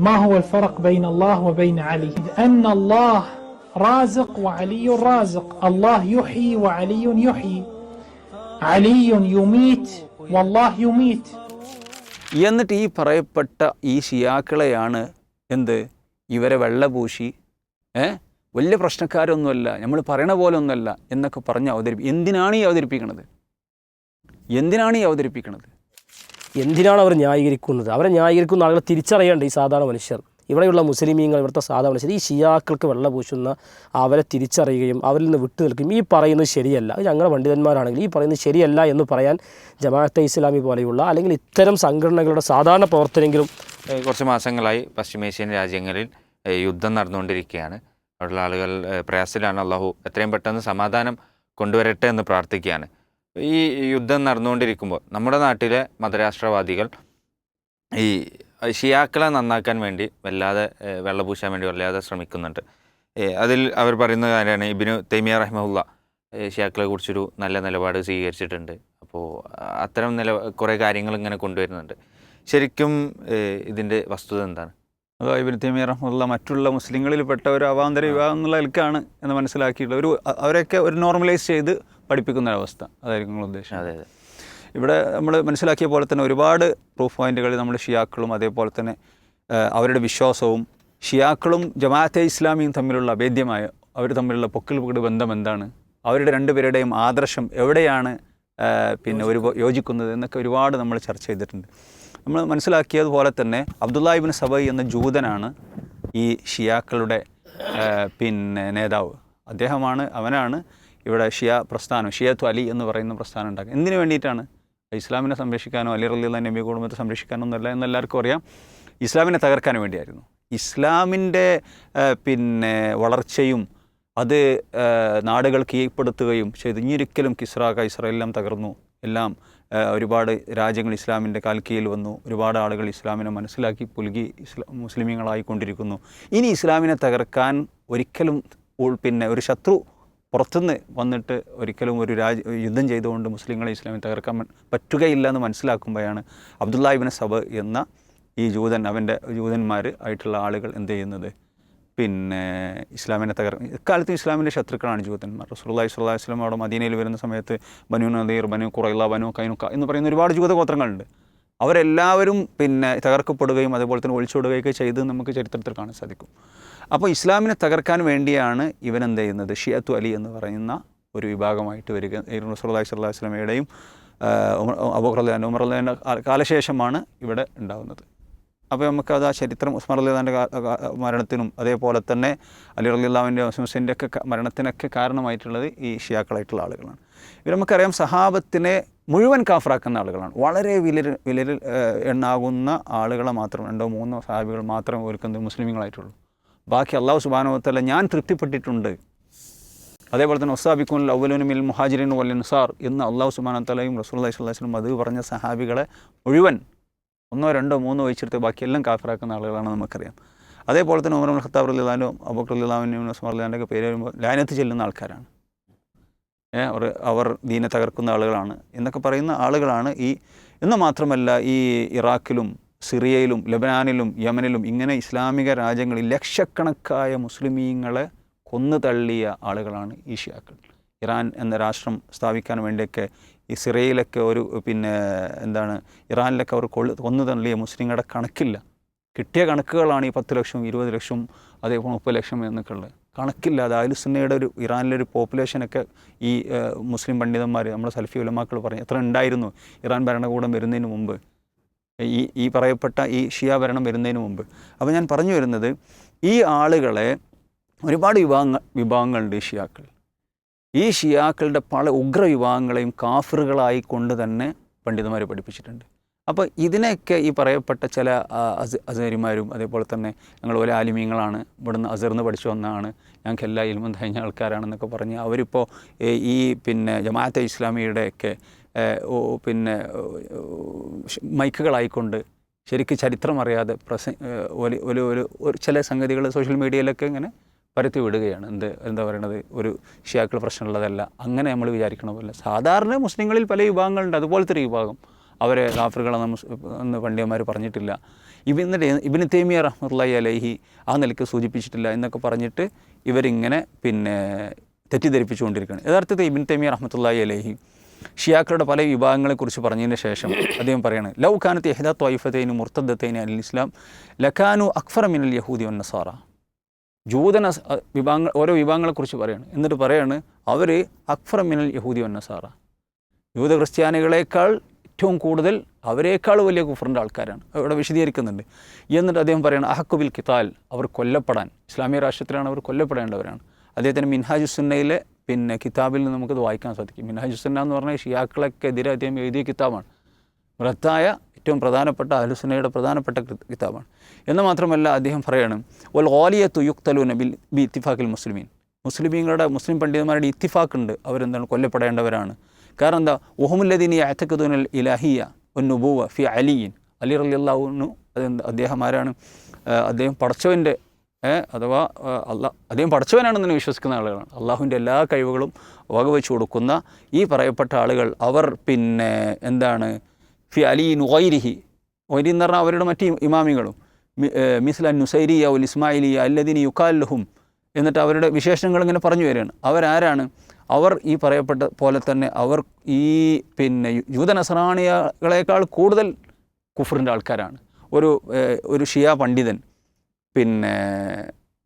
ما هو الفرق بين الله وبين علي؟ أن الله رازق وعلي رازق. الله يحيي وعلي يحيي. علي يميت والله يميت. എന്നിട്ട് ഈ പറയപ്പെട്ട ഈ ഷിയാക്കളെയാണ് എന്ത് ഇവരെ വെള്ളപൂശി വലിയ പ്രശ്നക്കാരൊന്നുമല്ല, നമ്മൾ പറയണ പോലെ ഒന്നുമല്ല എന്നൊക്കെ പറഞ്ഞ് എന്തിനാണ് ഈ അവതരിപ്പിക്കുന്നത്? എന്തിനാണ് അവർ ന്യായീകരിക്കുന്നത്? അവരെ ന്യായീകരിക്കുന്ന ആളുകളെ തിരിച്ചറിയേണ്ട ഈ സാധാരണ മനുഷ്യർ, ഇവിടെയുള്ള മുസ്ലിമീങ്ങൾ, ഇവിടുത്തെ സാധാരണ മനുഷ്യർ ഈ ഷിയാക്കൾക്ക് വെള്ളപൂശുന്ന അവരെ തിരിച്ചറിയുകയും അവരിൽ നിന്ന് വിട്ടു നിൽക്കുകയും ഈ പറയുന്നത് ശരിയല്ല, ഞങ്ങളുടെ പണ്ഡിതന്മാരാണെങ്കിൽ ഈ പറയുന്നത് ശരിയല്ല എന്ന് പറയാൻ ജമാഅത്തെ ഇസ്ലാമി പോലെയുള്ള അല്ലെങ്കിൽ ഇത്തരം സംഘടനകളുടെ സാധാരണ പ്രവർത്തനെങ്കിലും. കുറച്ച് മാസങ്ങളായി പശ്ചിമേഷ്യൻ രാജ്യങ്ങളിൽ യുദ്ധം നടന്നുകൊണ്ടിരിക്കുകയാണ്. അവിടെയുള്ള ആളുകൾ പ്രയാസത്തിലാണ്. അള്ളാഹു എത്രയും പെട്ടെന്ന് സമാധാനം കൊണ്ടുവരട്ടെ എന്ന് പ്രാർത്ഥിക്കുകയാണ്. ഈ യുദ്ധം നടന്നുകൊണ്ടിരിക്കുമ്പോൾ നമ്മുടെ നാട്ടിലെ മതരാഷ്ട്രവാദികൾ ഈ ഷിയാക്കളെ നന്നാക്കാൻ വേണ്ടി വല്ലാതെ വെള്ളപൂശാൻ വേണ്ടി വല്ലാതെ ശ്രമിക്കുന്നുണ്ട്. അതിൽ അവർ പറയുന്ന കാര്യമാണ്, ഇബ്നു തൈമിയ റഹിമഹുല്ല ഷിയാക്കളെ കുറിച്ചൊരു നല്ല നിലപാട് സ്വീകരിച്ചിട്ടുണ്ട്. അപ്പോൾ അത്തരം കുറേ കാര്യങ്ങൾ ഇങ്ങനെ കൊണ്ടുവരുന്നുണ്ട്. ശരിക്കും ഇതിൻ്റെ വസ്തുത എന്താണ്? അതായത് ഇബ്നു തൈമിയ റഹിമഹുല്ല മറ്റുള്ള മുസ്ലിങ്ങളിൽപ്പെട്ട ഒരു അവാന്തര വിഭാഗം എന്നുള്ള നിലക്കാണ് എന്ന് മനസ്സിലാക്കിയിട്ടുള്ള അവരെയൊക്കെ ഒരു നോർമലൈസ് ചെയ്ത് പഠിപ്പിക്കുന്ന ഒരവസ്ഥ, അതായിരിക്കും നിങ്ങൾ ഉദ്ദേശം. അതെ. ഇവിടെ നമ്മൾ മനസ്സിലാക്കിയ പോലെ തന്നെ ഒരുപാട് പ്രൂഫ് പോയിന്റുകൾ നമ്മൾ ഷിയാക്കളും അതേപോലെ തന്നെ അവരുടെ വിശ്വാസവും ഷിയാക്കളും ജമാഅത്തെ ഇസ്ലാമിയും തമ്മിലുള്ള അഭേദ്യമായ അവർ തമ്മിലുള്ള പൊക്കിൾപൊടി ബന്ധം എന്താണ്, അവരുടെ രണ്ടുപേരുടെയും ആദർശം എവിടെയാണ് യോജിക്കുന്നത് എന്നൊക്കെ ഒരുപാട് നമ്മൾ ചർച്ച ചെയ്തിട്ടുണ്ട്. നമ്മൾ മനസ്സിലാക്കിയതുപോലെ തന്നെ അബ്ദുല്ലാ ഇബ്നു സബൈ എന്ന ജൂതനാണ് ഈ ഷിയാക്കളുടെ നേതാവ്. അവനാണ് ഇവിടെ ഷിയ പ്രസ്ഥാനം, ഷിയത്തു അലി എന്ന് പറയുന്ന പ്രസ്ഥാനം ഉണ്ടാക്കുക. എന്തിനു വേണ്ടിയിട്ടാണ്? ഇസ്ലാമിനെ സംരക്ഷിക്കാനോ അലി റളിയല്ലാഹു നബി കുടുംബത്തെ സംരക്ഷിക്കാനോ ഒന്നുമല്ല എന്നെല്ലാവർക്കും അറിയാം. ഇസ്ലാമിനെ തകർക്കാൻ വേണ്ടിയായിരുന്നു. ഇസ്ലാമിൻ്റെ വളർച്ചയും അത് നാടുകൾ കീഴ്പ്പെടുത്തുകയും ചെയ്തു. ഇനിയൊരിക്കലും കിസ്ര കൈസറ എല്ലാം തകർന്നു, എല്ലാം ഒരുപാട് രാജ്യങ്ങൾ ഇസ്ലാമിൻ്റെ കാൽക്കീഴിൽ വന്നു. ഒരുപാട് ആളുകൾ ഇസ്ലാമിനെ മനസ്സിലാക്കി പുലുകി മുസ്ലിമീങ്ങളായിക്കൊണ്ടിരിക്കുന്നു. ഇനി ഇസ്ലാമിനെ തകർക്കാൻ ഒരിക്കലും ഒരു ശത്രു പുറത്തുനിന്ന് വന്നിട്ട് ഒരിക്കലും യുദ്ധം ചെയ്തുകൊണ്ട് മുസ്ലിങ്ങളെ ഇസ്ലാമിനെ തകർക്കാൻ പറ്റുകയില്ല എന്ന് മനസ്സിലാക്കുമ്പോഴാണ് അബ്ദുല്ലാ ഇബ്നു സബ എന്ന ഈ ജൂതന്മാർ ആയിട്ടുള്ള ആളുകൾ എന്ത് ചെയ്യുന്നത്, ഇസ്ലാമിനെ ഇക്കാലത്ത് ഇസ്ലാമിൻ്റെ ശത്രുക്കളാണ് ജൂതന്മാർ. റസൂലുള്ളാഹി സ്വല്ലല്ലാഹു അലൈഹി വസല്ലം അവിടെ മദീനയിൽ വരുന്ന സമയത്ത് ബനു നദീർ, ബനു ഖുറൈള, ബനു കൈനുക എന്ന് പറയുന്ന ഒരുപാട് ജൂതഗോത്രങ്ങളുണ്ട്. അവരെല്ലാവരും തകർക്കപ്പെടുകയും അതുപോലെ തന്നെ ഒളിച്ചോടുകയൊക്കെ ചെയ്ത് നമുക്ക് ചരിത്രത്തിൽ കാണാൻ സാധിക്കും. അപ്പോൾ ഇസ്ലാമിനെ തകർക്കാൻ വേണ്ടിയാണ് ഇവനെന്ത് ചെയ്യുന്നത്, ഷിയത്തു അലി എന്ന് പറയുന്ന ഒരു വിഭാഗമായിട്ട് വരിക. റസൂലുള്ളാഹി സ്വല്ലല്ലാഹു അലൈഹി വസല്ലമയുടെയും അബൂബക്കർ റളിയല്ലാഹു അൻഹു, ഉമർ റളിയല്ലാഹു അൻഹു കാലശേഷമാണ് ഇവിടെ ഉണ്ടാകുന്നത്. അപ്പോൾ നമുക്കത് ആ ചരിത്രം ഉസ്മാൻ റളിയല്ലാഹുവിൻ്റെ മരണത്തിനും അതേപോലെ തന്നെ അലി റളിയല്ലാഹുവിൻ്റെ ഹുസൈൻ്റെ ഒക്കെ മരണത്തിനൊക്കെ കാരണമായിട്ടുള്ളത് ഈ ഷിയാക്കളായിട്ടുള്ള ആളുകളാണ്. ഇവർ നമുക്കറിയാം സഹാബത്തിനെ മുഴുവൻ കാഫറാക്കുന്ന ആളുകളാണ്. വളരെ വിലരിൽ എണ്ണാകുന്ന ആളുകളെ മാത്രം 2-3 സഹാബികൾ മാത്രമേ ഓർക്കുന്നത് മുസ്ലിമീങ്ങളായിട്ടുള്ളൂ. ബാക്കി അല്ലാഹു സുബ്ഹാനഹു വ തആല ഞാൻ തൃപ്തിപ്പെട്ടിട്ടുണ്ട്. അതേപോലെ തന്നെ വസ്സാബിഖൂനൽ അവ്വലൂന മിനൽ മുഹാജിരീൻ വൽ അൻസാർ എന്ന് അല്ലാഹു സുബ്ഹാനഹു വ തആലയും റസൂലുള്ളാഹി സ്വല്ലല്ലാഹു അലൈഹി വസല്ലം അത് പറഞ്ഞ സഹാബികളെ മുഴുവൻ 1, 2, 3 ഒഴിച്ചെടുത്ത് ബാക്കിയെല്ലാം കാഫിറാക്കുന്ന ആളുകളാണ് നമുക്കറിയാം. അതേപോലെ തന്നെ ഉമർ ഇബ്നുൽ ഖത്താബ് റളിയല്ലാഹു അൻഹു, അബൂബക്കർ റളിയല്ലാഹു അൻഹു, ഉസ്മാൻ റളിയല്ലാഹു അൻഹുവിൻ്റെ പേര് വരുമ്പോൾ ലാനത്ത് ചെല്ലുന്ന ആൾക്കാരാണ്. അവർ ദീനെ തകർക്കുന്ന ആളുകളാണ് എന്നൊക്കെ പറയുന്ന ആളുകളാണ് എന്ന് മാത്രമല്ല ഈ ഇറാഖിലും സിറിയയിലും ലബനാനിലും യമനിലും ഇങ്ങനെ ഇസ്ലാമിക രാജ്യങ്ങളിൽ ലക്ഷക്കണക്കായ മുസ്ലിമീങ്ങളെ കൊന്നു തള്ളിയ ആളുകളാണ് ഈ ഷിയാക്കൾ. ഇറാൻ എന്ന രാഷ്ട്രം സ്ഥാപിക്കാൻ വേണ്ടിയൊക്കെ ഈ സിറിയയിലൊക്കെ ഇറാനിലൊക്കെ അവർ കൊന്നു തള്ളിയ മുസ്ലിങ്ങളുടെ കണക്കില്ല. കിട്ടിയ കണക്കുകളാണ് ഈ 10 ലക്ഷം 20 ലക്ഷം അതേപോലെ 30 ലക്ഷം എന്നൊക്കെ ഉള്ളത്. കണക്കില്ലാതെ അഹ്ലുസുന്നയുടെ ഇറാനിലൊരു പോപ്പുലേഷനൊക്കെ ഈ മുസ്ലിം പണ്ഡിതന്മാർ നമ്മുടെ സലഫി ഉലമാക്കൾ പറഞ്ഞു എത്ര ഉണ്ടായിരുന്നു ഇറാൻ ഭരണകൂടം വരുന്നതിന് മുമ്പ്, ഈ പറയപ്പെട്ട ഈ ഷിയ ഭരണം വരുന്നതിന് മുമ്പ്. അപ്പോൾ ഞാൻ പറഞ്ഞു വരുന്നത് ഈ ആളുകളെ ഒരുപാട് വിഭാഗങ്ങളുണ്ട്. ഈ ഷിയാക്കളുടെ പല ഉഗ്ര വിഭാഗങ്ങളെയും കാഫിറുകളായി കൊണ്ട് തന്നെ പണ്ഡിതന്മാർ പഠിപ്പിച്ചിട്ടുണ്ട്. അപ്പോൾ ഇതിനെയൊക്കെ ഈ പറയപ്പെട്ട ചില അസരിമാരും അതേപോലെ തന്നെ ഞങ്ങൾ പോലെ ആലിമീങ്ങളാണ്, ഇവിടുന്ന് അസറിന്ന് പഠിച്ചു വന്നതാണ്, ഞങ്ങൾക്ക് എല്ലാ ഇൽമും കഴിഞ്ഞ ആൾക്കാരാണെന്നൊക്കെ പറഞ്ഞ് അവരിപ്പോൾ ഈ ജമാഅത്തെ ഇസ്ലാമിയുടെയൊക്കെ മൈക്കുകളായിക്കൊണ്ട് ശരിക്കും ചരിത്രം അറിയാതെ ഒരു ചില സംഗതികൾ സോഷ്യൽ മീഡിയയിലൊക്കെ ഇങ്ങനെ പരത്തി വിടുകയാണ്. എന്താ പറയണത്, ഒരു ഷിയാക്കൾ പ്രശ്നമുള്ളതല്ല അങ്ങനെ നമ്മൾ വിചാരിക്കണ പോലെ. സാധാരണ മുസ്ലിങ്ങളിൽ പല വിഭാഗങ്ങളുണ്ട്, അതുപോലത്തെ ഒരു വിഭാഗം അവരെ കാഫിറുകളെന്ന് പണ്ഡിതന്മാർ പറഞ്ഞിട്ടില്ല. ഇബ്നു തൈമിയ റഹ്മത്തുള്ളാഹി അലൈഹി ആ നിലയ്ക്ക് സൂചിപ്പിച്ചിട്ടില്ല എന്നൊക്കെ പറഞ്ഞിട്ട് ഇവരിങ്ങനെ പിന്നെ തെറ്റിദ്ധരിപ്പിച്ചുകൊണ്ടിരിക്കുകയാണ്. യഥാർത്ഥത്തിൽ ഇബ്നു തൈമിയ റഹ്മത്തുള്ളാഹി അലൈഹി ഷിയാക്കളുടെ പല വിഭാഗങ്ങളെക്കുറിച്ച് പറഞ്ഞതിന് ശേഷം അദ്ദേഹം പറയാണ്, ലൗ കാനത്ത് ഇഹ്ദാ ത്വൈഫത്തൈനി മുർത്തദ്ദത്തൈനി അനിൽ ഇസ്ലാം ലകാനു അക്ഫറ മിനൽ യഹൂദി വന്നസാറ. വിഭാഗങ്ങൾ ഓരോ വിഭാഗങ്ങളെക്കുറിച്ച് പറയാണ്. എന്നിട്ട് പറയാണ് അവർ അക്ഫറ മിനൽ യഹൂദി വന്നസാറ, യൂത ക്രിസ്ത്യാനികളെക്കാൾ ഏറ്റവും കൂടുതൽ അവരെക്കാൾ വലിയ കുഫറിൻ്റെ ആൾക്കാരാണ്. അവിടെ വിശദീകരിക്കുന്നുണ്ട്. എന്നിട്ട് അദ്ദേഹം പറയണം അഹക്കുബിൽ കിതാൽ, അവർ കൊല്ലപ്പെടാൻ, ഇസ്ലാമിക രാഷ്ട്രത്തിലാണ് അവർ കൊല്ലപ്പെടേണ്ടവരാണ്. അദ്ദേഹത്തിന് മിൻഹാജുസുന്നയിലെ പിന്നെ കിതാബിൽ നിന്ന് നമുക്കത് വായിക്കാൻ സാധിക്കും. മിൻഹാജുസുന്ന എന്ന് പറഞ്ഞാൽ ഷിയാക്കളൊക്കെതിരെ അദ്ദേഹം എഴുതിയ കിതാബാണ്. വൃത്തായ ഏറ്റവും പ്രധാനപ്പെട്ട അഹ്ലുസുന്നയുടെ പ്രധാനപ്പെട്ട കിതാബാണ്. എന്ന് മാത്രമല്ല അദ്ദേഹം പറയണം വൽ ഗാലിയത്തു യുക്തലൂന ബി ഇത്തിഫാഖിൽ മുസ്ലിമീൻ, മുസ്ലിം പണ്ഡിതന്മാരുടെ ഇത്തിഫാഖുണ്ട്, അവരെന്താണ് കൊല്ലപ്പെടേണ്ടവരാണ്. കാരണം എന്താ, വഹുമുല്ലദീന യഅ്തഖിദൂനൽ ഇലാഹിയ വന്നുബുവ ഫി അലിയിൻ, അലി റളിയല്ലാഹു അൻഹു അദ്ദേഹം ആരാണ്, അദ്ദേഹം പടച്ചവൻ്റെ അഥവാ അദ്ദേഹം പടച്ചവനാണെന്ന് വിശ്വസിക്കുന്ന ആളുകളാണ്. അള്ളാഹുവിൻ്റെ എല്ലാ കഴിവുകളും വകവെച്ചു കൊടുക്കുന്ന ഈ പറയപ്പെട്ട ആളുകൾ അവർ പിന്നെ എന്താണ് ഫി അലിയിൻ ഗൈരിഹി, ഗൈരി എന്ന് പറഞ്ഞാൽ അവരുടെ മറ്റ് ഇമാമികളും മിസ്ല നുസൈരിയ ഉൽ ഇസ്മായിലിയ അല്ലദീന യുഖാലുഹും, എന്നിട്ട് അവരുടെ വിശേഷണങ്ങൾ ഇങ്ങനെ പറഞ്ഞു വരികയാണ്. അവരാരാണ്? അവർ ഈ പറയപ്പെട്ട പോലെ തന്നെ അവർ ഈ പിന്നെ യൂത നസ്രാണികളേക്കാൾ കൂടുതൽ കുഫറിൻ്റെ ആൾക്കാരാണ്. ഒരു ഷിയ പണ്ഡിതൻ പിന്നെ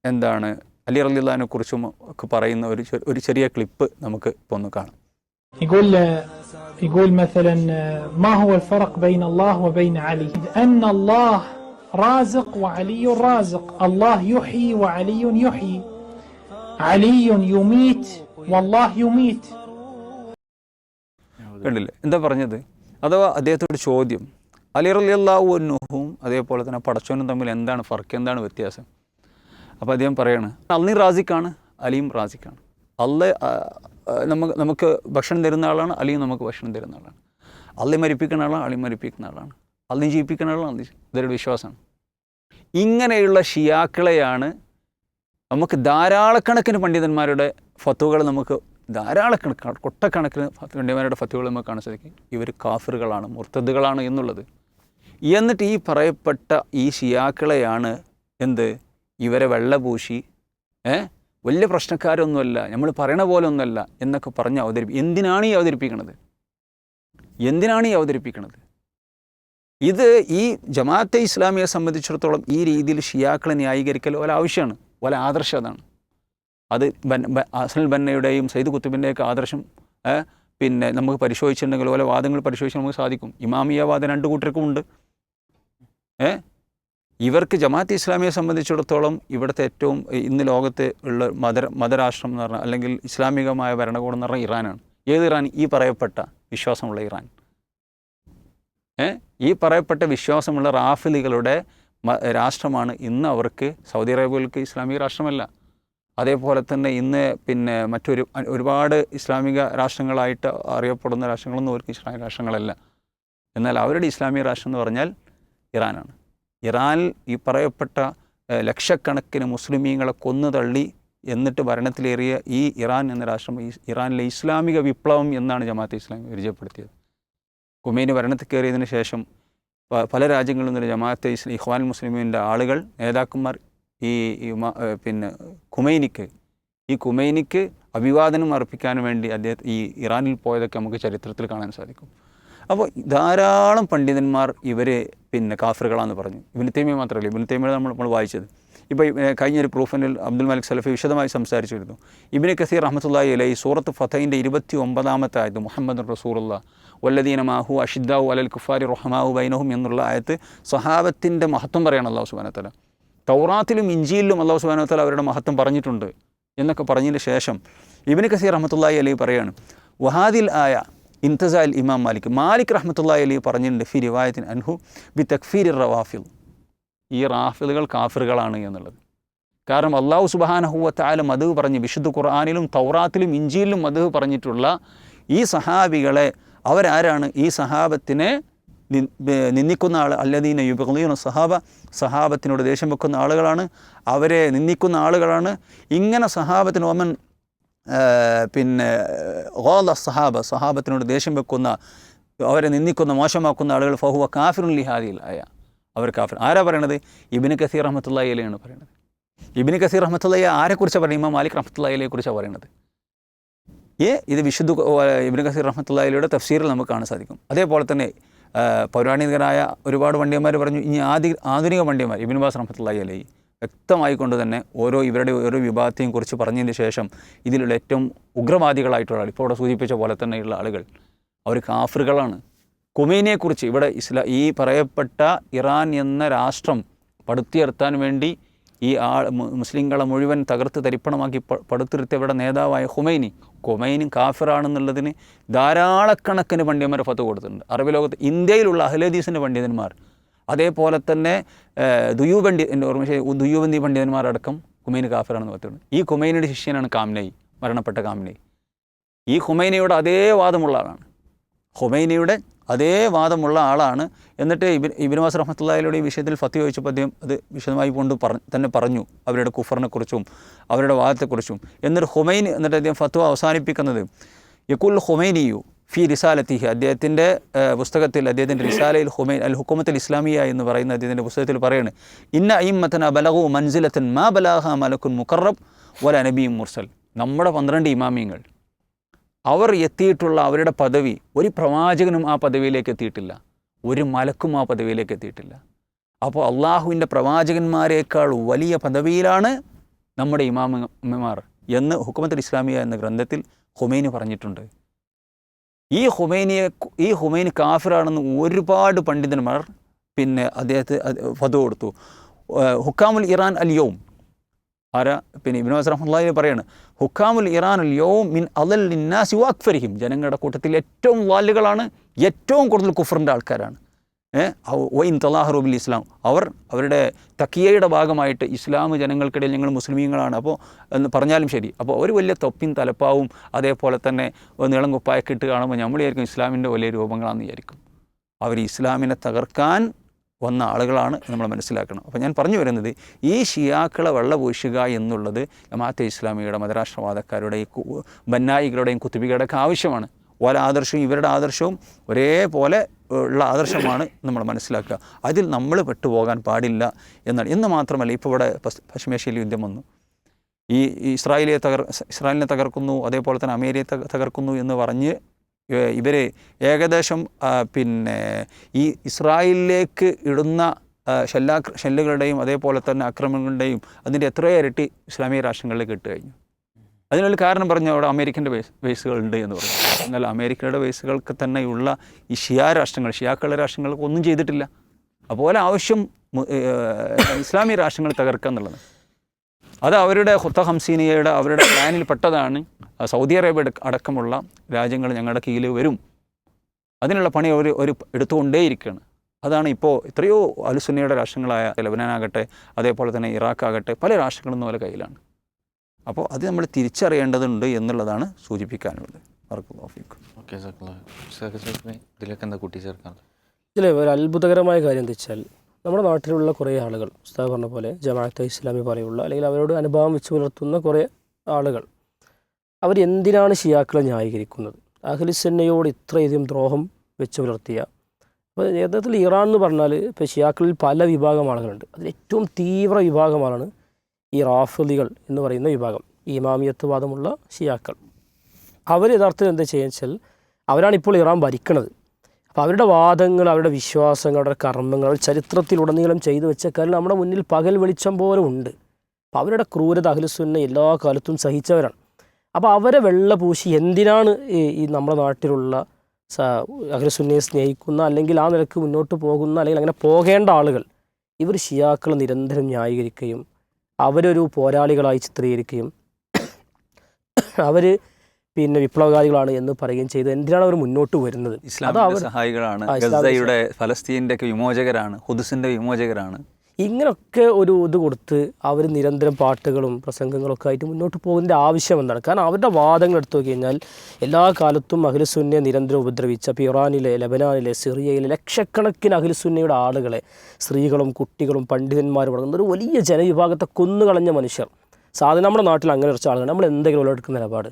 എന്താണ് അലി റളിയല്ലാഹു അൻഹു കുറിച്ചും ഒക്കെ പറയുന്ന ഒരു ചെറിയ ക്ലിപ്പ് നമുക്ക് ഇപ്പോൾ ഒന്ന് കാണാം. يقول مثلا ما هو الفرق بين الله وبين علي؟ أن الله رازق وعلي رازق. الله يحيي وعلي يحيي. علي يميت والله يميت. കണ്ടില്ലേ എന്താ പറഞ്ഞത്? അഥവാ അദ്ദേഹത്തോട് ചോദ്യം, അലി റളിയല്ലാഹു അൻഹുവും അതേപോലെ തന്നെ പടച്ചോനും തമ്മിൽ എന്താണ് ഫർക്ക്, എന്താണ് വ്യത്യാസം? അപ്പോൾ അദ്ദേഹം പറയാണ് അള്ളി റാസിക്കാണ്, അലിയും റാസിക്കാണ്. നമുക്ക് ഭക്ഷണം തരുന്ന ആളാണ്, അലിയും നമുക്ക് ഭക്ഷണം തരുന്ന ആളാണ്. അള്ളി മരിപ്പിക്കുന്ന ആളാണ്, അലി മരിപ്പിക്കുന്ന ആളാണ്. അള്ളി ജീവിപ്പിക്കുന്ന ആളാണ്. ഇതൊരു വിശ്വാസമാണ്. ഇങ്ങനെയുള്ള ഷിയാക്കളെയാണ് നമുക്ക് ധാരാളക്കണക്കിന് പണ്ഡിതന്മാരുടെ ഫത്വകൾ, നമുക്ക് ധാരാളക്കണക്കിന് കൊട്ടക്കണക്കിന് പണ്ഡിതന്മാരുടെ ഫത്വകൾ നമുക്ക് കാണാൻ സാധിക്കും. ഇവർ കാഫിറുകളാണ്, മുർത്തദുകളാണ് എന്നുള്ളത്. എന്നിട്ട് ഈ പറയപ്പെട്ട ഈ ഷിയാക്കളെയാണ് ഇവരെ വെള്ളപൂശി വലിയ പ്രശ്നക്കാരൊന്നുമല്ല, നമ്മൾ പറയണ പോലെ ഒന്നുമല്ല എന്നൊക്കെ പറഞ്ഞ് എന്തിനാണ് ഈ അവതരിപ്പിക്കുന്നത്? ഇത് ഈ ജമാഅത്തെ ഇസ്ലാമിയെ സംബന്ധിച്ചിടത്തോളം ഈ രീതിയിൽ ഷിയാക്കളെ ന്യായീകരിക്കൽ പോലെ ആവശ്യമാണ്, പോലെ ആദർശം അതാണ്. അത് ഹസനുൽ ബന്നയുടെയും സയ്യിദ് കുത്തുബിൻ്റെയൊക്കെ ആദർശം പിന്നെ നമുക്ക് പരിശോധിച്ചിട്ടുണ്ടെങ്കിൽ ഓരോ വാദങ്ങൾ പരിശോധിച്ചാൽ നമുക്ക് സാധിക്കും. ഇമാമിയ വാദം രണ്ട് കൂട്ടർക്കും ഉണ്ട്. ഇവർക്ക് ജമാഅത്തെ ഇസ്ലാമിയെ സംബന്ധിച്ചിടത്തോളം ഇവിടുത്തെ ഏറ്റവും ഇന്ന് ലോകത്ത് ഉള്ള മതരാഷ്ട്രം എന്ന് പറഞ്ഞാൽ അല്ലെങ്കിൽ ഇസ്ലാമികമായ ഭരണകൂടം എന്ന് പറഞ്ഞാൽ ഇറാനാണ്. ഏത് ഇറാൻ? ഈ പറയപ്പെട്ട വിശ്വാസമുള്ള ഇറാൻ. ഈ പറയപ്പെട്ട വിശ്വാസമുള്ള റാഫിലികളുടെ രാഷ്ട്രമാണ് ഇന്ന് അവർക്ക്. സൗദി അറേബ്യയിലേക്ക് ഇസ്ലാമിക രാഷ്ട്രമല്ല. അതേപോലെ തന്നെ ഇന്ന് പിന്നെ ഒരുപാട് ഇസ്ലാമിക രാഷ്ട്രങ്ങളായിട്ട് അറിയപ്പെടുന്ന രാഷ്ട്രങ്ങളൊന്നും അവർക്ക് ഇസ്ലാമിക രാഷ്ട്രങ്ങളല്ല. എന്നാൽ അവരുടെ ഇസ്ലാമിക രാഷ്ട്രം എന്ന് പറഞ്ഞാൽ ഇറാനാണ്. ഇറാനിൽ ഈ പറയപ്പെട്ട ലക്ഷക്കണക്കിന് മുസ്ലിമീങ്ങളെ കൊന്നു തള്ളി എന്നിട്ട് ഭരണത്തിലേറിയ ഈ ഇറാൻ എന്ന രാഷ്ട്രം ഇറാനിലെ ഇസ്ലാമിക വിപ്ലവം എന്നാണ് ജമാഅത്തെ ഇസ്ലാമി പരിചയപ്പെടുത്തിയത്. ഖുമൈനി ഭരണത്തിൽ കയറിയതിന് ശേഷം പല രാജ്യങ്ങളിൽ നിന്ന് ജമാഅത്തെ ഇഖ്വാൻ മുസ്ലിമീൻ്റെ ആളുകൾ, നേതാക്കന്മാർ പിന്നെ ഖുമൈനിക്ക് അഭിവാദനം അർപ്പിക്കാൻ വേണ്ടി ഈ ഇറാനിൽ പോയതൊക്കെ നമുക്ക് ചരിത്രത്തിൽ കാണാൻ സാധിക്കും. അപ്പോൾ ധാരാളം പണ്ഡിതന്മാർ ഇവർ പിന്നെ കാഫിറുകളാണെന്ന് പറഞ്ഞു. ഇബ്നു തൈമിയ മാത്രമല്ല, ഇബ്നു തൈമിയ നമ്മൾ വായിച്ചത്. ഇപ്പോൾ കഴിഞ്ഞൊരു പ്രൂഫിനിൽ അബ്ദുൽ മലിക് സലഫി വിശദമായി സംസാരിച്ചിരുന്നു. ഇബ്നു കസീർ റഹ്മത്തുള്ളാഹി അലൈഹി സൂറത്ത് ഫതഹിൻ്റെ 29-ാമത്തെ ആയത്ത് മുഹമ്മദ് റസൂലുള്ളാഹി വല്ലദീന മാഹു അഷിദ്ദാഉ അലൽ കുഫാരി റഹ്മാഉ ബൈനഹും എന്നുള്ള ആയത്ത് സഹാബത്തിൻ്റെ മഹത്വം പറയണം അല്ലാഹു സുബ്ഹാനഹു വ തആല. തൗറാത്തിലും ഇഞ്ചീലിലും അല്ലാഹു സുബ്ഹാനഹു വ തആല അവരുടെ മഹത്വം പറഞ്ഞിട്ടുണ്ട് എന്നൊക്കെ പറഞ്ഞതിന് ശേഷം ഇബ്നു കസീർ റഹ്മത്തുള്ളാഹി അലൈഹി പറയാണ് വഹാദിൽ ആയ ഇൻതസാൽ ഇമാം മാലിക് റഹ്മത്തുള്ളാഹി അലൈഹി പറഞ്ഞിട്ടുണ്ട് ഫി റിവായത്തിൻ അൻഹു ബി തക്ഫീർ റവാഫിൽ, ഈ റാഫിലുകൾ കാഫിറുകളാണ് എന്നുള്ളത്. കാരണം അല്ലാഹു സുബ്ഹാനഹു വ തആല മദ്ഹ് പറഞ്ഞ് വിശുദ്ധ ഖുർആനിലും തൗറാത്തിലും ഇഞ്ചീലിലും മദ്ഹ് പറഞ്ഞിട്ടുള്ള ഈ സഹാബികളെ അവരാരാണ്? ഈ സഹാബത്തിനെ നിന്ദിക്കുന്ന ആൾ, അല്ലദീന യുബ്ഗിദൂന സഹാബത്തിനോട് ദേഷ്യം വെക്കുന്ന ആളുകളാണ്, അവരെ നിന്ദിക്കുന്ന ആളുകളാണ്. ഇങ്ങനെ സഹാബത്തിന് ഒമൻ പിന്നെ ഗാല സഹാബത്തിനോട് ദേഷ്യം വെക്കുന്ന, അവരെ നിന്ദിക്കുന്ന, മോശമാക്കുന്ന ആളുകൾ ഫഹുവ കാഫിറുൻ ലിഹാദിൽ ആയ, അവർ കാഫിർ. ആരാ പറയണത്? ഇബ്നു കസീർ റഹ്മത്തുള്ളാഹി അലൈഹിയാണ് പറയുന്നത്. ഇബ്നു കസീർ റഹ്മത്തുള്ളാഹി ആരെക്കുറിച്ചാണ് പറയുന്നത്? ഇമാം മാലിക് റഹ്മത്തുള്ളാഹി അലൈഹിയെ കുറിച്ചാണ് പറയുന്നത്. ഇത് വിശുദ്ധ ഇബ്നു കസീർ റഹ്മത്തുള്ളാഹി അലൈഹിയുടെ തഫ്സീറിൽ നമുക്ക് കാണാൻ സാധിക്കും. അതേപോലെ തന്നെ പൗരാണികരായ ഒരുപാട് പണ്ഡിതന്മാർ പറഞ്ഞു. ഇനി ആധുനിക പണ്ഡിതന്മാർ ഇബ്നു ബാസ് റഹ്മത്തുള്ളാഹി അലൈഹി വ്യക്തമായിക്കൊണ്ട് തന്നെ ഇവരുടെ ഓരോ വിഭാഗത്തെയും കുറിച്ച് പറഞ്ഞതിന് ശേഷം ഇതിലുള്ള ഏറ്റവും ഉഗ്രവാദികളായിട്ടുള്ള ഇപ്പോൾ ഇവിടെ സൂചിപ്പിച്ച പോലെ തന്നെയുള്ള ആളുകൾ അവർ കാഫിറുകളാണ്. ഖൊമൈനിയെക്കുറിച്ച് ഇവിടെ ഈ പറയപ്പെട്ട ഇറാൻ എന്ന രാഷ്ട്രം പടുത്തുയർത്താൻ വേണ്ടി ഈ മുസ്ലിങ്ങളെ മുഴുവൻ തകർത്ത് തരിപ്പണമാക്കി പടുത്തുയർത്തിയവരുടെ നേതാവായ ഖൊമൈനി കാഫിറാണെന്നുള്ളതിന് ധാരാളക്കണക്കിന് പണ്ഡിതന്മാർ ഫത്വ കൊടുത്തിട്ടുണ്ട്. അറബ് ലോകത്ത് ഇന്ത്യയിലുള്ള അഹ്ലദീസിൻ്റെ പണ്ഡിതന്മാർ, അതേപോലെ തന്നെ ദുയൂബന്ദി പണ്ഡിതന്മാരടക്കം ഖൊമൈനി കാഫിറാണെന്ന് പറഞ്ഞിട്ടുണ്ട്. ഈ ഖൊമൈനിയുടെ ശിഷ്യനാണ് കാംനയി, മരണപ്പെട്ട കാംനയി. ഈ ഖൊമൈനിയുടെ അതേ വാദമുള്ള ആളാണ്. ഖൊമൈനിയുടെ അതേ വാദമുള്ള ആളാണ്. എന്നിട്ട് ഇബ്നു ബാസ് റഹ്മത്തുള്ളാഹിയുടെ ഈ വിഷയത്തിൽ ഫത്വ ചോദിച്ചപ്പോൾ അദ്ദേഹം അത് വിശദമായി കൊണ്ട് തന്നെ പറഞ്ഞു അവരുടെ കുഫറിനെക്കുറിച്ചും അവരുടെ വാദത്തെക്കുറിച്ചും. എന്നിട്ട് അദ്ദേഹം ഫത്വ അവസാനിപ്പിക്കുന്നത് യഖുൽ ഖൊമൈനിയു ഫി റിസാലത്തിഹി, അദ്ദേഹത്തിൻ്റെ പുസ്തകത്തിൽ, അദ്ദേഹത്തിൻ്റെ റിസാലയിൽ അൽ ഹുക്കുമത്തുൽ ഇസ്ലാമിയ എന്ന് പറയുന്ന അദ്ദേഹത്തിൻ്റെ പുസ്തകത്തിൽ പറയുന്നത്, ഇന്ന അയിമ്മത്തന ബലഗു മൻസിലത്തൻ മാ ബലാഹ മലക്കുൻ മുഖറബ് വല നബിയും മുർസൽ. നമ്മുടെ 12 ഇമാമിയങ്ങൾ അവർ എത്തിയിട്ടുള്ള അവരുടെ പദവി ഒരു പ്രവാചകനും ആ പദവിയിലേക്ക് എത്തിയിട്ടില്ല, ഒരു മലക്കും ആ പദവിയിലേക്ക് എത്തിയിട്ടില്ല. അപ്പോൾ അള്ളാഹുവിൻ്റെ പ്രവാചകന്മാരെക്കാൾ വലിയ പദവിയിലാണ് നമ്മുടെ ഇമാമന്മാർ എന്ന് ഹുക്കുമത്തുൽ ഇസ്ലാമിയ എന്ന ഗ്രന്ഥത്തിൽ ഖൊമൈനി പറഞ്ഞിട്ടുണ്ട്. ഈ ഖൊമൈനി കാഫിറാണെന്ന് ഒരുപാട് പണ്ഡിതന്മാർ പിന്നെ അദ്ദേഹത്തെ ഫത്വ കൊടുത്തു. ഹുക്കാമുൽ ഇറാൻ അൽ യൗം പിന്നെ ഇബ്നു ബാസ് റഹ്മത്തുള്ളാഹി പറയാണ്, ഹുക്കാമുൽ ഇറാൻ അൽ യൗം മിൻ അദല്ലിന്നാസി വഅക്ഫരിഹിം, ജനങ്ങളുടെ കൂട്ടത്തിൽ ഏറ്റവും വാലുകളാണ്, ഏറ്റവും കൂടുതൽ കുഫറിൻ്റെ ആൾക്കാരാണ്. വൈൻ തലാഹറു ബിൽ ഇസ്ലാം, അവരുടെ തക്കിയയുടെ ഭാഗമായിട്ട് ഇസ്ലാം ജനങ്ങൾക്കിടയിൽ ഞങ്ങൾ മുസ്ലിമീങ്ങളാണ് അപ്പോൾ എന്ന് പറഞ്ഞാലും ശരി. അപ്പോൾ ഒരു വലിയ തൊപ്പിൻ തലപ്പാവും അതേപോലെ തന്നെ നീളം കുപ്പായൊക്കെ ഇട്ട് കാണുമ്പോൾ നമ്മൾ വിചാരിക്കും ഇസ്ലാമിൻ്റെ വലിയ രൂപങ്ങളാണെന്ന് വിചാരിക്കും. അവർ ഇസ്ലാമിനെ തകർക്കാൻ വന്ന ആളുകളാണ് നമ്മൾ മനസ്സിലാക്കണം. അപ്പോൾ ഞാൻ പറഞ്ഞു വരുന്നത്, ഈ ഷിയാക്കളെ വെള്ളപൂശുക എന്നുള്ളത് ജമാഅത്തെ ഇസ്ലാമിയുടെ മതരാഷ്ട്രവാദക്കാരുടെ ഈ ബന്നായികളുടെയും കുത്തുബികളുടെയൊക്കെ ആവശ്യമാണ്. ഓരോ ആദർശവും ഇവരുടെ ആദർശവും ഒരേപോലെ ഉള്ള ആദർശമാണ് നമ്മൾ മനസ്സിലാക്കുക. അതിൽ നമ്മൾ പെട്ടുപോകാൻ പാടില്ല എന്നാണ്. എന്ന് മാത്രമല്ല, ഇപ്പോൾ ഇവിടെ പശ്ചിമേഷ്യയിൽ യുദ്ധം വന്നു, ഈ ഇസ്രായേലിനെ തകർക്കുന്നു, അതേപോലെ തന്നെ അമേരിക്കയെ തകർക്കുന്നു എന്ന് പറഞ്ഞ് ഇവർ ഏകദേശം പിന്നെ ഈ ഇസ്രായേലിലേക്ക് ഇടുന്ന ഷെല്ലുകളുടെയും അതേപോലെ തന്നെ ആക്രമണങ്ങളുടെയും അതിൻ്റെ എത്രയോ ഇരട്ടി ഇസ്ലാമിക രാഷ്ട്രങ്ങളിലേക്ക് ഇട്ട് കഴിഞ്ഞു. അതിനുള്ള കാരണം പറഞ്ഞു അവിടെ അമേരിക്കൻ്റെ ബേസുകളുണ്ട് എന്ന് പറഞ്ഞു. എന്നാൽ അമേരിക്കയുടെ ബേസുകൾക്ക് തന്നെയുള്ള ഈ ഷിയാക്കളുടെ രാഷ്ട്രങ്ങൾക്ക് ഒന്നും ചെയ്തിട്ടില്ല. അതുപോലെ ആവശ്യം ഇസ്ലാമിക രാഷ്ട്രങ്ങൾ തകർക്കുക എന്നുള്ളത് അത് അവരുടെ ഖുത്ത ഹംസീനിയയുടെ അവരുടെ പ്ലാനിൽ പെട്ടതാണ്. സൗദി അറേബ്യ അടക്കമുള്ള രാജ്യങ്ങൾ ഞങ്ങളുടെ കീഴിൽ വരും, അതിനുള്ള പണി അവർ എടുത്തുകൊണ്ടേയിരിക്കുകയാണ്. അതാണ് ഇപ്പോൾ എത്രയോ അൽസുന്നയുടെ രാഷ്ട്രങ്ങളായ ലെബനാനാകട്ടെ അതേപോലെ തന്നെ ഇറാഖാകട്ടെ പല രാഷ്ട്രങ്ങളും അവരുടെ കയ്യിലാണ്. അപ്പോൾ അത് നമ്മൾ തിരിച്ചറിയേണ്ടതുണ്ട് എന്നുള്ളതാണ് സൂചിപ്പിക്കാനുള്ളത്. ഇതിലെ ഒരു അത്ഭുതകരമായ കാര്യം എന്താ വെച്ചാൽ, നമ്മുടെ നാട്ടിലുള്ള കുറേ ആളുകൾ ഉസ്താദ് പറഞ്ഞ പോലെ ജമാഅത്തെ ഇസ്ലാമി പോലെയുള്ള അല്ലെങ്കിൽ അവരോട് അനുഭാവം വെച്ച് പുലർത്തുന്ന കുറേ ആളുകൾ അവരെന്തിനാണ് ഷിയാക്കളെ ന്യായീകരിക്കുന്നത്? അഹ്ലുസുന്നയോട് ഇത്രയധികം ദ്രോഹം വെച്ച് പുലർത്തിയ, അപ്പോൾ യഥാർത്ഥത്തിൽ ഇറാൻ എന്ന് പറഞ്ഞാൽ ഇപ്പോൾ ഷിയാക്കളിൽ പല വിഭാഗം ആളുകളുണ്ട്. അതിൽ ഏറ്റവും തീവ്ര വിഭാഗമാണ് ഈ റാഫിദികൾ എന്ന് പറയുന്ന വിഭാഗം, ഈ ഇമാമിയത്ത് വാദമുള്ള ഷിയാക്കൾ. അവർ യഥാർത്ഥത്തിൽ എന്താ ചെയ്യുക വെച്ചാൽ അവരാണിപ്പോൾ ഇറാൻ ഭരിക്കുന്നത്. അപ്പോൾ അവരുടെ വാദങ്ങൾ, അവരുടെ വിശ്വാസങ്ങൾ, അവരുടെ കർമ്മങ്ങൾ, അവർ ചരിത്രത്തിലുടനീളം ചെയ്തു വെച്ച കാര്യം നമ്മുടെ മുന്നിൽ പകൽ വെളിച്ചം പോലെ ഉണ്ട്. അപ്പോൾ അവരുടെ ക്രൂരത അഹ്ലുസുന്ന എല്ലാ കാലത്തും സഹിച്ചവരാണ്. അപ്പോൾ അവരെ വെള്ളപൂശി എന്തിനാണ് ഈ നമ്മുടെ നാട്ടിലുള്ള അഹ്ലുസുന്നയെ സ്നേഹിക്കുന്ന അല്ലെങ്കിൽ ആ നിലക്ക് മുന്നോട്ട് പോകുന്ന അല്ലെങ്കിൽ അങ്ങനെ പോകേണ്ട ആളുകൾ ഇവർ ഷിയാക്കളെ നിരന്തരം ന്യായീകരിക്കുകയും അവരൊരു പോരാളികളായി ചിത്രീകരിക്കുകയും അവർ പിന്നെ വിപ്ലവകാരികളാണ് എന്ന് പറയുകയും ചെയ്ത് എന്തിനാണ് അവർ മുന്നോട്ട് വരുന്നത്? ഇസ്ലാമിക സഹായികളാണ്, ഗസയുടെ ഫലസ്തീൻ്റെ ഒക്കെ വിമോചകരാണ്, ഖുദ്സിൻ്റെ വിമോചകരാണ്. ഇങ്ങനെയൊക്കെ ഒരു ഇത് കൊടുത്ത് അവർ നിരന്തരം പാട്ടുകളും പ്രസംഗങ്ങളൊക്കെ ആയിട്ട് മുന്നോട്ട് പോകുന്നതിൻ്റെ ആവശ്യം എന്താണ്? കാരണം അവരുടെ വാദങ്ങൾ എടുത്തു നോക്കി കഴിഞ്ഞാൽ എല്ലാ കാലത്തും അഹ്ലുസുന്നയെ നിരന്തരം ഉപദ്രവിച്ച ഇറാനിലെ, ലെബനാനിലെ, സിറിയയിലെ ലക്ഷക്കണക്കിന് അഹ്ലുസുന്നയുടെ ആളുകളെ, സ്ത്രീകളും കുട്ടികളും പണ്ഡിതന്മാരും അടങ്ങുന്ന ഒരു വലിയ ജനവിഭാഗത്തെ കൊന്നുകളഞ്ഞ മനുഷ്യർ. സാധാരണ നമ്മുടെ നാട്ടിൽ അങ്ങനെ കുറച്ച് ആളുകൾ നമ്മൾ എന്തെങ്കിലും ഉള്ളെടുക്കുന്ന നിലപാട്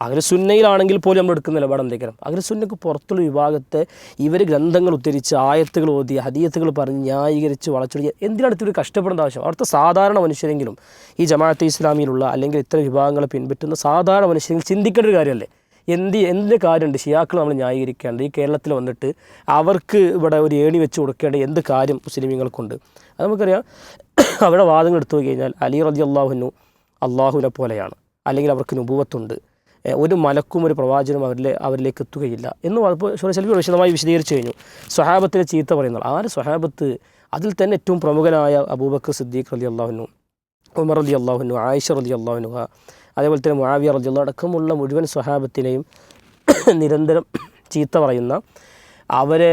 അഹ്ലുസുന്നയിലാണെങ്കിൽ പോലും നമ്മൾ എടുക്കുന്ന നിലപാട് എന്തെങ്കിലും അഹ്ലുസുന്നക്ക് പുറത്തുള്ള വിഭാഗത്തെ ഇവർ ഗ്രന്ഥങ്ങൾ ഉദ്ധരിച്ച് ആയത്തുകൾ ഓതി ഹദീയത്തുകൾ പറഞ്ഞ് ന്യായീകരിച്ച് വളച്ചൊടിക്കുക എന്തിനാണ് ഇവർ കഷ്ടപ്പെടേണ്ട ആവശ്യം? അവിടുത്തെ സാധാരണ മനുഷ്യരെങ്കിലും ഈ ജമാഅത്തെ ഇസ്ലാമിയിലുള്ള അല്ലെങ്കിൽ ഇത്തരം വിഭാഗങ്ങളെ പിൻപറ്റുന്ന സാധാരണ മനുഷ്യരെങ്കിലും ചിന്തിക്കേണ്ട ഒരു കാര്യമല്ലേ? എന്തിൻ്റെ കാര്യമുണ്ട് ഷിയാക്കൾ നമ്മൾ ന്യായീകരിക്കേണ്ട? ഈ കേരളത്തിൽ വന്നിട്ട് അവർക്ക് ഇവിടെ ഒരു ഏണി വെച്ച് കൊടുക്കേണ്ട എന്ത് കാര്യം മുസ്ലിമീങ്ങൾക്കുണ്ട്? അത് നമുക്കറിയാം. അവിടെ വാദങ്ങൾ എടുത്തു കഴിഞ്ഞാൽ അലി റളിയല്ലാഹു അൻഹു അള്ളാഹുവിനെ പോലെയാണ്, അല്ലെങ്കിൽ അവർക്ക് നുബുവത്തുണ്ട്, ഒരു മലക്കും ഒരു പ്രവാചനും അവരിലേക്ക് എത്തുകയില്ല എന്ന് ചിലപ്പോൾ വിശദമായി വിശദീകരിച്ചു കഴിഞ്ഞു. സ്വഹാബത്തിനെ ചീത്ത പറയുന്നത് ആര്? സ്വഹാബത്ത് അതിൽ തന്നെ ഏറ്റവും പ്രമുഖനായ അബൂബക്കർ സിദ്ദീഖ് റളിയല്ലാഹു അൻഹു, ഉമർ റളിയല്ലാഹു അൻഹു, ആയിഷ റളിയല്ലാഹു അൻഹ, അതേപോലെ തന്നെ മുആവിയ റളിയല്ലാഹു അടക്കമുള്ള മുഴുവൻ സ്വഹാബത്തിനെയും നിരന്തരം ചീത്ത പറയുന്ന, അവരെ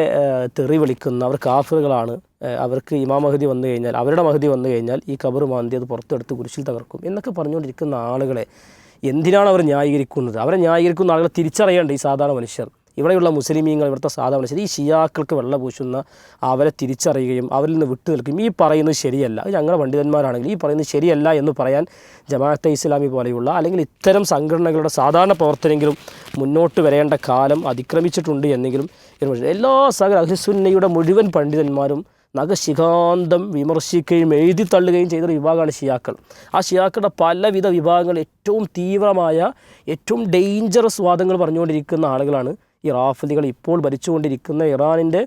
തെറി വിളിക്കുന്ന, അവർ കാഫിറുകളാണ്, അവർക്ക് ഇമാം മഹദി വന്നു കഴിഞ്ഞാൽ, അവരുടെ മഹദി വന്നു കഴിഞ്ഞാൽ ഈ ഖബർ മാന്തി അത് പുറത്തെടുത്ത് കുരിശിൽ തകർക്കും എന്നൊക്കെ പറഞ്ഞുകൊണ്ടിരിക്കുന്ന ആളുകളെ എന്തിനാണ് അവർ ന്യായീകരിക്കുന്നത്? അവരെ ന്യായീകരിക്കുന്ന ആളുകളെ തിരിച്ചറിയേണ്ട ഈ സാധാരണ മനുഷ്യർ, ഇവിടെയുള്ള മുസ്ലിമീങ്ങൾ, ഇവിടുത്തെ സാധാരണ മനുഷ്യർ, ഈ ഷിയാക്കൾക്ക് വെള്ള പൂശുന്ന അവരെ തിരിച്ചറിയുകയും അവരിൽ നിന്ന് വിട്ടു നിൽക്കുകയും ഈ പറയുന്നത് ശരിയല്ല, അത് ഞങ്ങളുടെ പണ്ഡിതന്മാരാണെങ്കിൽ ഈ പറയുന്നത് ശരിയല്ല എന്ന് പറയാൻ ജമാഅത്തെ ഇസ്ലാമി പോലെയുള്ള അല്ലെങ്കിൽ ഇത്തരം സംഘടനകളുടെ സാധാരണ പ്രവർത്തനെങ്കിലും മുന്നോട്ട് വരേണ്ട കാലം അതിക്രമിച്ചിട്ടുണ്ട് എന്നെങ്കിലും എല്ലാ അഹ്ലുസുന്നയുടെ മുഴുവൻ പണ്ഡിതന്മാരും നഖശിഖാന്തം വിമർശിക്കുകയും എഴുതി തള്ളുകയും ചെയ്തൊരു വിഭാഗമാണ് ഷിയാക്കൾ. ആ ഷിയാക്കളുടെ പലവിധ വിഭാഗങ്ങൾ ഏറ്റവും തീവ്രമായ ഏറ്റവും ഡേഞ്ചറസ് വാദങ്ങൾ പറഞ്ഞുകൊണ്ടിരിക്കുന്ന ആളുകളാണ് ഈ റാഫിദികൾ. ഇപ്പോൾ ഭരിച്ചുകൊണ്ടിരിക്കുന്ന ഇറാനിൻ്റെ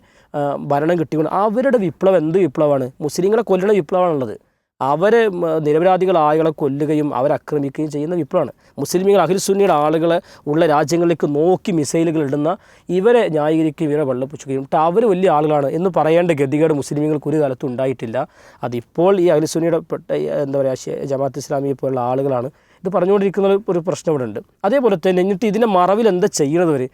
ഭരണം കിട്ടിക്കൊണ്ട് അവരുടെ വിപ്ലവം എന്ത് വിപ്ലവമാണ്? മുസ്ലിങ്ങളെ കൊല്ലുന്ന വിപ്ലവമാണുള്ളത്. അവരെ നിരപരാധികളായ ആളുകളെ കൊല്ലുകയും അവരെ ആക്രമിക്കുകയും ചെയ്യുന്ന വിപ്ലവമാണ്. മുസ്ലിമീങ്ങൾ അഹ്ലുസുന്നയുടെ ആളുകളെ ഉള്ള രാജ്യങ്ങളിലേക്ക് നോക്കി മിസൈലുകൾ ഇടുന്ന ഇവരെ ന്യായീകരിക്കുകയും ഇവരെ വെള്ളപ്പുച്ചുകയും അവർ വലിയ ആളുകളാണ് എന്ന് പറയേണ്ട ഗതികേട് മുസ്ലിമീങ്ങൾക്ക് ഒരു കാലത്തും ഉണ്ടായിട്ടില്ല. അതിപ്പോൾ ഈ അഹ്ലുസുന്നയുടെ എന്താ പറയുക ജമാഅത്ത് ഇസ്ലാമിയെ പോലുള്ള ആളുകളാണ് ഇത് പറഞ്ഞുകൊണ്ടിരിക്കുന്ന ഒരു പ്രശ്നം ഇവിടെ ഉണ്ട്. അതേപോലെ തന്നെ എന്നിട്ട് ഇതിൻ്റെ മറവിൽ എന്താ ചെയ്യുന്നത്? വരെ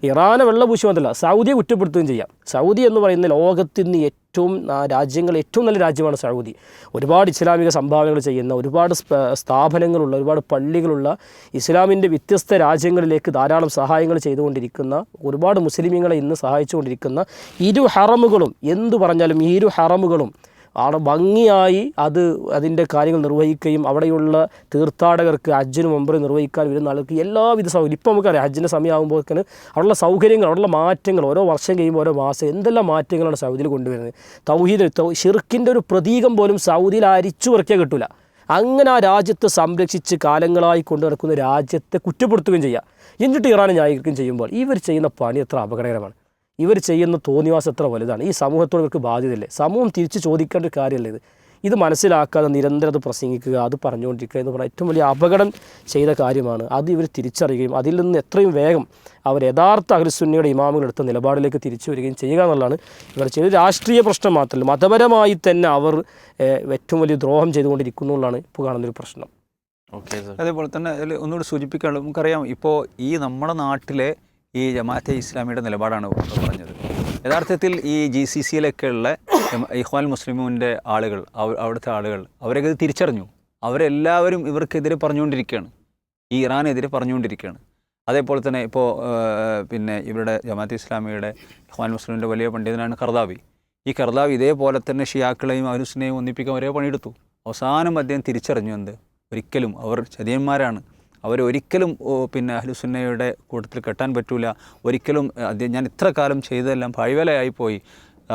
ഇറാനെ വെള്ളപൂശി വന്നല്ല, സൗദിയെ കുറ്റപ്പെടുത്തുകയും ചെയ്യാം. സൗദി എന്ന് പറയുന്ന ലോകത്തിന് ഏറ്റവും രാജ്യങ്ങളിൽ ഏറ്റവും നല്ല രാജ്യമാണ് സൗദി. ഒരുപാട് ഇസ്ലാമിക സംഭാവനകൾ ചെയ്യുന്ന, ഒരുപാട് സ്ഥാപനങ്ങളുള്ള, ഒരുപാട് പള്ളികളുള്ള, ഇസ്ലാമിൻ്റെ വ്യത്യസ്ത രാജ്യങ്ങളിലേക്ക് ധാരാളം സഹായങ്ങൾ ചെയ്തുകൊണ്ടിരിക്കുന്ന, ഒരുപാട് മുസ്ലിമീങ്ങളെ ഇന്ന് സഹായിച്ചുകൊണ്ടിരിക്കുന്ന ഇരു ഹറമുകളും, എന്തു പറഞ്ഞാലും ഈ ഇരു ഹറമുകളും അവിടെ ഭംഗിയായി അതിൻ്റെ കാര്യങ്ങൾ നിർവഹിക്കുകയും അവിടെയുള്ള തീർത്ഥാടകർക്ക് ഹജ്ജിന് മുമ്പ് നിർവഹിക്കാൻ വരുന്ന ആൾക്ക് എല്ലാവിധ സൗകര്യം, ഇപ്പോൾ നമുക്കറിയാം ഹജ്ജിൻ്റെ സമയമാകുമ്പോഴേക്കാണ് അവിടെയുള്ള സൗകര്യങ്ങൾ, അവിടെയുള്ള മാറ്റങ്ങൾ ഓരോ വർഷം കഴിയുമ്പോൾ ഓരോ മാസം എന്തെല്ലാം മാറ്റങ്ങളാണ് സൗദിയിൽ കൊണ്ടുവരുന്നത്. തൗഹീദ് ഷിർക്കിൻ്റെ ഒരു പ്രതീകം പോലും സൗദിയിൽ അരിച്ചു പെറുക്കിയാൽ കിട്ടില്ല. അങ്ങനെ ആ രാജ്യത്തെ സംരക്ഷിച്ച് കാലങ്ങളായി കൊണ്ടു നടക്കുന്ന രാജ്യത്തെ കുറ്റപ്പെടുത്തുകയും ചെയ്യുക. എന്നിട്ട് ഇറാനെ ന്യായീകരിക്കുകയും ചെയ്യുമ്പോൾ ഇവർ ചെയ്യുന്ന പണി എത്ര അപകടകരമാണ്, ഇവർ ചെയ്യുന്ന തോന്നിവാസം എത്ര വലുതാണ്, ഈ സമൂഹത്തോട് ഇവർക്ക് ബാധ്യതയില്ലേ? സമൂഹം തിരിച്ച് ചോദിക്കേണ്ട ഒരു കാര്യമല്ലേ ഇത് മനസ്സിലാക്കാതെ നിരന്തരം അത് പ്രസംഗിക്കുക, അത് പറഞ്ഞുകൊണ്ടിരിക്കുക എന്ന് പറഞ്ഞാൽ ഏറ്റവും വലിയ അപകടം ചെയ്ത കാര്യമാണ്. അത് ഇവർ തിരിച്ചറിയുകയും അതിൽ നിന്ന് എത്രയും വേഗം അവർ യഥാർത്ഥ അഹ്ലുസുന്നയുടെ ഇമാമുകളെടുത്ത നിലപാടിലേക്ക് തിരിച്ചു വരികയും ചെയ്യുക എന്നുള്ളതാണ് ഇവർ ചെയ്ത്. രാഷ്ട്രീയ പ്രശ്നം മാത്രമല്ല, മതപരമായി തന്നെ അവർ ഏറ്റവും വലിയ ദ്രോഹം ചെയ്തുകൊണ്ടിരിക്കുന്നു എന്നുള്ളതാണ് ഇപ്പോൾ കാണുന്നൊരു പ്രശ്നം. അതേപോലെ തന്നെ അതിൽ ഒന്നുകൂടി സൂചിപ്പിക്കാനുള്ളത്, നമുക്കറിയാം ഇപ്പോൾ ഈ നമ്മുടെ നാട്ടിലെ ഈ ജമാഅത്തെ ഇസ്ലാമിയുടെ നിലപാടാണ് പറഞ്ഞത്. യഥാർത്ഥത്തിൽ ഈ GCCയിലൊക്കെയുള്ള ഇഖ്വാൻ മുസ്ലിമീൻ്റെ ആളുകൾ, അവിടുത്തെ ആളുകൾ അവരൊക്കെ ഇത് തിരിച്ചറിഞ്ഞു. അവരെല്ലാവരും ഇവർക്കെതിരെ പറഞ്ഞുകൊണ്ടിരിക്കുകയാണ്, ഈ ഇറാനെതിരെ പറഞ്ഞുകൊണ്ടിരിക്കുകയാണ്. അതേപോലെ തന്നെ ഇപ്പോൾ പിന്നെ ഇവരുടെ ജമാഅത്തെ ഇസ്ലാമിയുടെ ഇഖ്വാൻ മുസ്ലിമിൻ്റെ വലിയ പണ്ഡിതനാണ് കർദാവി. ഈ കർദാവി ഇതേപോലെ തന്നെ ഷിയാക്കളെയും അഹ്ലുസുന്നയെയും ഒന്നിപ്പിക്കാൻ ഒരേ പണിയെടുത്തു. അവസാനം അദ്ദേഹം തിരിച്ചറിഞ്ഞു എന്ത്, ഒരിക്കലും അവർ ചതിയന്മാരാണ്, അവരൊരിക്കലും പിന്നെ അഹ്ലുസുന്നയുടെ കൂട്ടത്തിൽ കെട്ടാൻ പറ്റൂല, ഒരിക്കലും ഞാൻ ഇത്ര കാലം ചെയ്തതെല്ലാം പാഴ്വേലയായിപ്പോയി.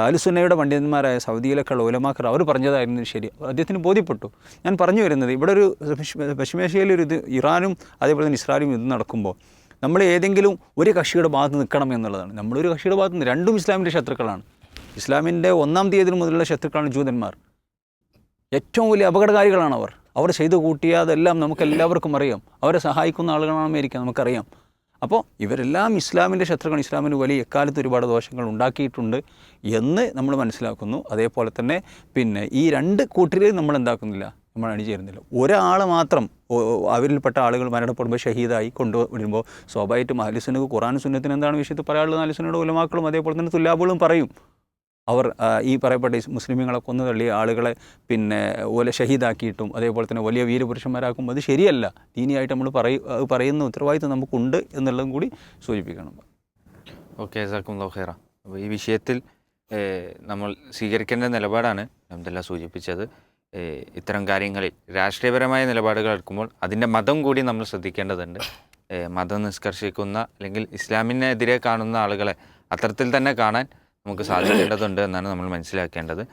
അഹ്ലുസുന്നയുടെ പണ്ഡിതന്മാരായ സൗദിയിലൊക്കെയുള്ള ഉലമാക്കർ അവർ പറഞ്ഞതായിരുന്നു ശരി, അദ്ദേഹത്തിന് ബോധ്യപ്പെട്ടു. ഞാൻ പറഞ്ഞു വരുന്നത് ഇവിടെ ഒരു പശ്ചിമേഷ്യയിലൊരു ഇറാനും അതേപോലെ തന്നെ ഇസ്രായേലും ഇത് നടക്കുമ്പോൾ നമ്മൾ ഏതെങ്കിലും ഒരു കക്ഷിയുടെ ഭാഗത്ത് നിൽക്കണം എന്നുള്ളതാണ്. നമ്മളൊരു കക്ഷിയുടെ ഭാഗത്ത് നിന്ന്, രണ്ടും ഇസ്ലാമിൻ്റെ ശത്രുക്കളാണ്. ഇസ്ലാമിൻ്റെ 1-ാം തീയതി മുതലുള്ള ശത്രുക്കളാണ് ജൂതന്മാർ. ഏറ്റവും വലിയ അപകടകാരികളാണ് അവർ ചെയ്തു കൂട്ടിയതെല്ലാം നമുക്കെല്ലാവർക്കും അറിയാം. അവരെ സഹായിക്കുന്ന ആളുകളാണ് അമേരിക്ക, നമുക്കറിയാം. അപ്പോൾ ഇവരെല്ലാം ഇസ്ലാമിൻ്റെ ശത്രുക്കൾ, ഇസ്ലാമിന് വലിയ എക്കാലത്ത് ഒരുപാട് ദോഷങ്ങൾ ഉണ്ടാക്കിയിട്ടുണ്ട് എന്ന് നമ്മൾ മനസ്സിലാക്കുന്നു. അതേപോലെ തന്നെ പിന്നെ ഈ രണ്ട് കൂട്ടരെയും നമ്മൾ എന്താക്കുന്നില്ല, നമ്മൾ അണിചേരുന്നില്ല. ഒരാളെ മാത്രം അവരിൽപ്പെട്ട ആളുകൾ മരണപ്പെടുമ്പോൾ ഷഹീദായി കൊണ്ടുവിടുമ്പോൾ സ്വാഭാവികമായിട്ടും അഹ്ലുസുന്നക്ക് ഖുർആൻ സുന്നത്തിന് എന്താണ് വിഷയത്തിൽ പറയാനുള്ളത് അഹ്ലുസുന്നയുടെ ഉലമാക്കളും അതേപോലെ തന്നെ തുല്ലാബുകളും പറയും. അവർ ഈ പറയപ്പെട്ട മുസ്ലിമീങ്ങളെ കൊന്നു തള്ളിയ ആളുകളെ പിന്നെ ഷഹീദാക്കിയിട്ടും അതേപോലെ തന്നെ വലിയ വീരപുരുഷന്മാരാക്കും അത് ശരിയല്ല. ദീനിയായിട്ട് നമ്മൾ പറയുന്ന ഉത്തരവാദിത്വം നമുക്കുണ്ട് എന്നുള്ളതും കൂടി സൂചിപ്പിക്കണം. ഓക്കെ, ജസാക്കുമുല്ലാഹു ഖൈറ. അപ്പോൾ ഈ വിഷയത്തിൽ നമ്മൾ സ്വീകരിക്കേണ്ട നിലപാടാണ് അൽഹംദുലില്ലാഹ് സൂചിപ്പിച്ചത്. ഇത്തരം കാര്യങ്ങളിൽ രാഷ്ട്രീയപരമായ നിലപാടുകൾ എടുക്കുമ്പോൾ അതിൻ്റെ മതം കൂടി നമ്മൾ ശ്രദ്ധിക്കേണ്ടതുണ്ട്. മതം നിഷ്കർഷിക്കുന്ന അല്ലെങ്കിൽ ഇസ്ലാമിനെതിരെ കാണുന്ന ആളുകളെ അത്തരത്തിൽ തന്നെ കാണാൻ നമുക്ക് സാധിക്കേണ്ടതുണ്ട് എന്നാണ് നമ്മൾ മനസ്സിലാക്കേണ്ടത്.